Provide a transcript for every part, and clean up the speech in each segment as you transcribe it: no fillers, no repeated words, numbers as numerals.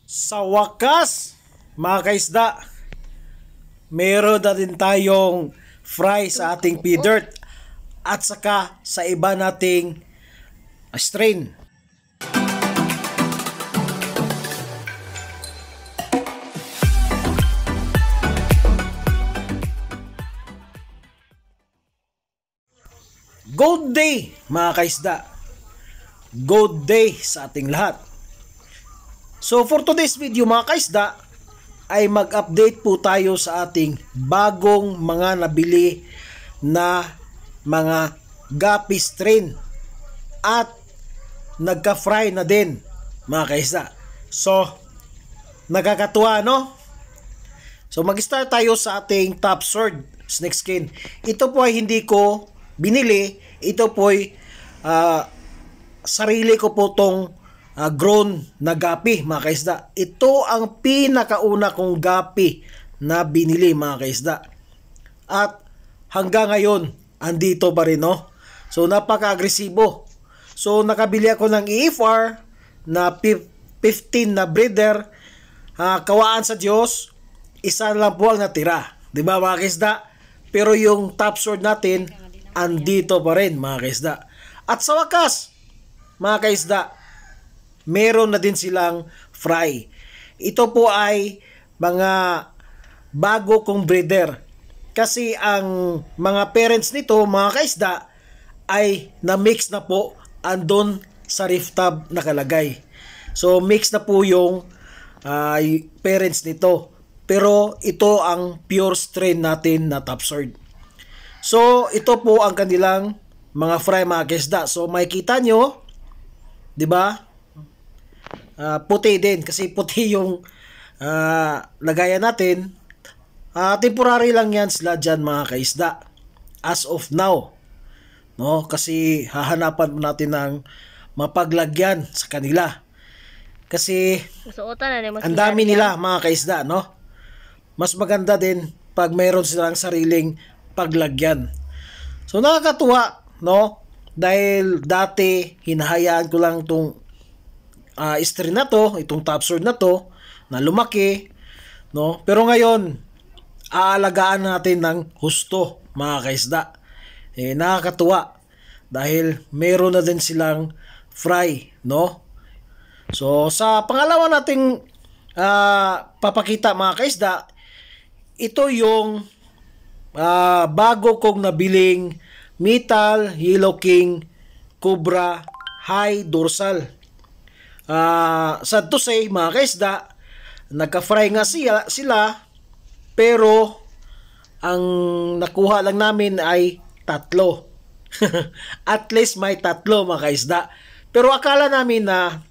Sa wakas, mga kaisda, meron na din tayong fry sa ating P-Dirt at saka sa iba nating strain. Good day, mga kaisda. Good day sa ating lahat. So for today's video, mga kaisda, ay mag-update po tayo sa ating bagong mga nabili na mga gapi strain at nagka-fry na din, mga kaisda. So nakakatuwa, no? So mag-start tayo sa ating top sword snake skin. Ito po ay hindi ko binili, ito po ay sarili ko po tong grown na gapi, mga kaisda. Ito ang pinakauna kong gapi na binili, mga kaisda. At hanggang ngayon, andito pa rin, no? So napaka-agresibo. So nakabili ako ng EFR na 15 na breeder. Kawaan sa Diyos, isa lang po ang natira. Diba, mga kaisda? Pero yung top sword natin, andito pa rin, mga kaisda. At sa wakas, mga kaisda, meron na din silang fry. Ito po ay mga bago kong breeder. Kasi ang mga parents nito, mga kaisda, ay na-mix na po andon sa reef tub nakalagay. So mix na po yung parents nito. Pero ito ang pure strain natin na top sword. So ito po ang kanilang mga fry, mga kaisda. So makikita nyo, di ba? Puti din kasi puti yung lagayan natin. Temporary lang yan sila dyan, mga kaisda, as of now, no? Kasi hahanapan natin ng mapaglagyan sa kanila kasi ang dami nila, mga kaisda, no? Mas maganda din pag mayroon silang sariling paglagyan. So nakakatuwa, no? Dahil dati hinahayaan ko lang itong strain na to, itong top sword na to, na lumaki, no? Pero ngayon, aalagaan natin ng husto, mga kaisda. Nakakatuwa dahil meron na din silang fry, no? So sa pangalawa nating papakita, mga kaisda, ito yung bago kong nabiling Metal Yellow King Cobra High Dorsal. Sad to say, mga kaisda, nagka-fry nga sila, pero ang nakuha lang namin ay 3. At least may 3, mga kaisda. Pero akala namin na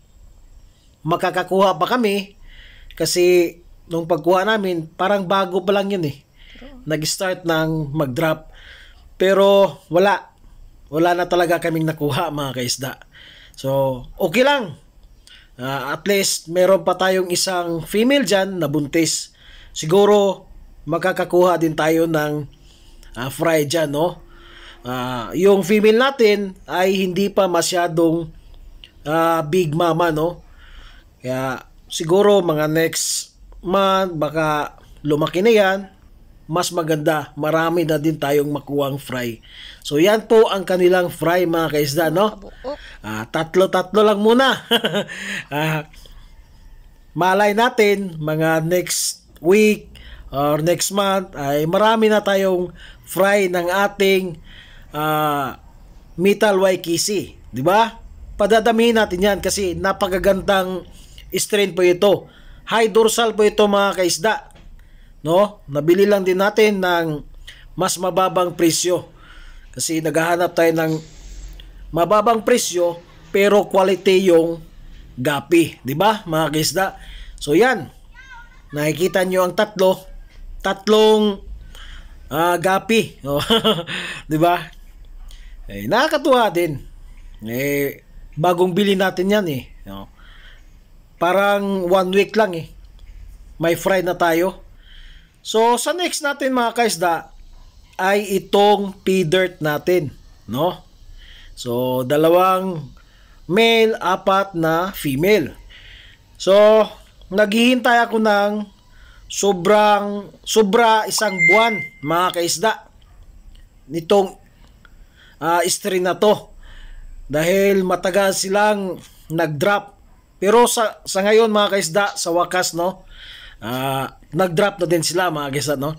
makakakuha pa kami kasi nung pagkuha namin, parang bago pa lang yun eh. Nag-start ng mag-drop. Pero wala na talaga kaming nakuha, mga kaisda. So okay lang. At least meron pa tayong isang female dyan na buntis. Siguro makakakuha din tayo ng fry dyan, no? Yung female natin ay hindi pa masyadong big mama, no? Kaya siguro mga next month baka lumaki na yan. Mas maganda, marami na din tayong makuwang fry. So yan po ang kanilang fry, mga kaisda, no? Tatlo lang muna. Malay natin mga next week or next month ay marami na tayong fry ng ating Metal Waikiki, di ba? Padadamihin natin yan kasi napakagandang strain po ito. High dorsal po ito, mga kaisda, no? Nabili lang din natin ng mas mababang presyo kasi naghahanap tayo ng mababang presyo pero quality yung gapi, di ba, mga kaisda? So yan, nakikita nyo ang tatlong gapi, no? Di ba? Nakakatuwa din. Bagong bili natin yan eh, no? Parang 1 week lang eh, may fry na tayo. So sa next natin, mga kaisda, ay itong P-Dirt natin, no? So 2 male, 4 na female. So naghihintay ako ng sobra isang buwan mga kaisda nitong stream na to, dahil matagal silang nag-drop. Pero sa ngayon mga kaisda, sa wakas no, nag-drop na din sila mga kaisda no.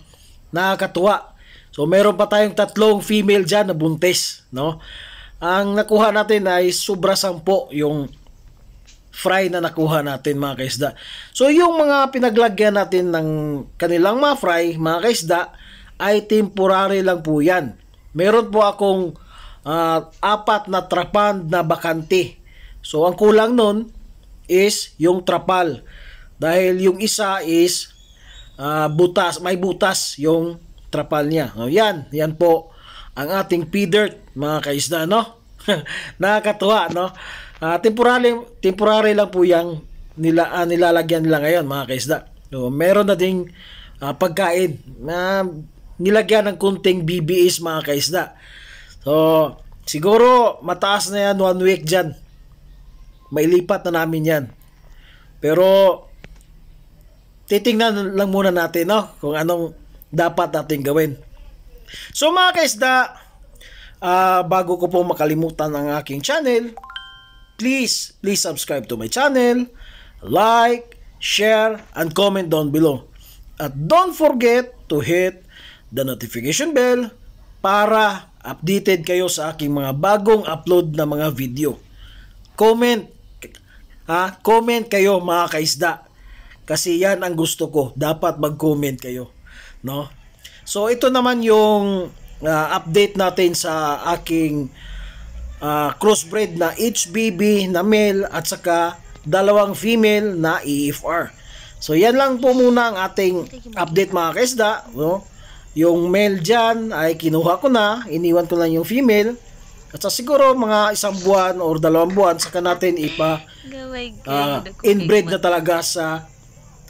Nakakatuwa. So meron pa tayong 3 female dyan na buntis no. Ang nakuha natin ay sobra 10 yung fry na nakuha natin mga kaisda. So yung mga pinaglagyan natin ng kanilang mga fry mga kaisda ay temporary lang po yan. Meron po akong 4 na trapal na bakante. So ang kulang nun is yung trapal, dahil yung isa is butas, may butas yung trapal niya. O yan po ang ating feeder mga kaisda no. Nakakatuwa no. Temporary lang po yang nilalagyan nila ngayon mga kaisda. So meron na ding pagkain na nilagyan ng kunting BBS mga kaisda. So siguro mataas na yan 1 week dyan. Mailipat na namin yan. Pero titingnan lang muna natin no, kung anong dapat natin gawin. So mga kaisda, bago ko po makalimutan ang aking channel, please subscribe to my channel, like, share, and comment down below. At don't forget to hit the notification bell para updated kayo sa aking mga bagong upload na mga video. Comment kayo mga kaisda, kasi yan ang gusto ko, dapat mag-comment kayo no. So ito naman yung update natin sa aking crossbreed na HBB na male at saka 2 female na EFR. So yan lang po muna ang ating update mga kaisda no? Yung male dyan ay kinuha ko na, iniwan ko lang yung female, at sa siguro mga 1 buwan or 2 buwan saka natin inbreed na talaga sa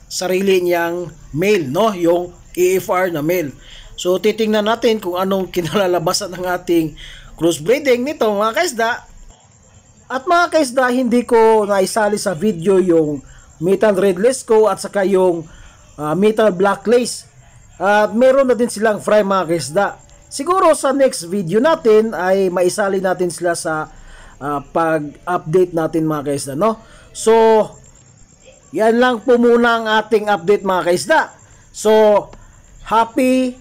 sarili niyang male no, yung EFR na male. So titingnan natin kung anong kinalalabasan ng ating crossbreeding nito mga kaisda. At mga kaisda, hindi ko naisali sa video yung metal red Lesco at saka yung metal black lace. At meron na din silang fry mga kaisda. Siguro sa next video natin ay maisali natin sila sa pag-update natin mga kaisda no. So yan lang po muna ang ating update mga kaisda. So happy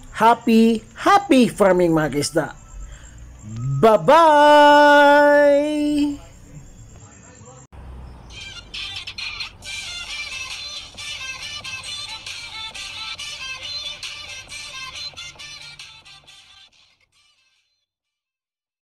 farming mga kaisda. Bye-bye!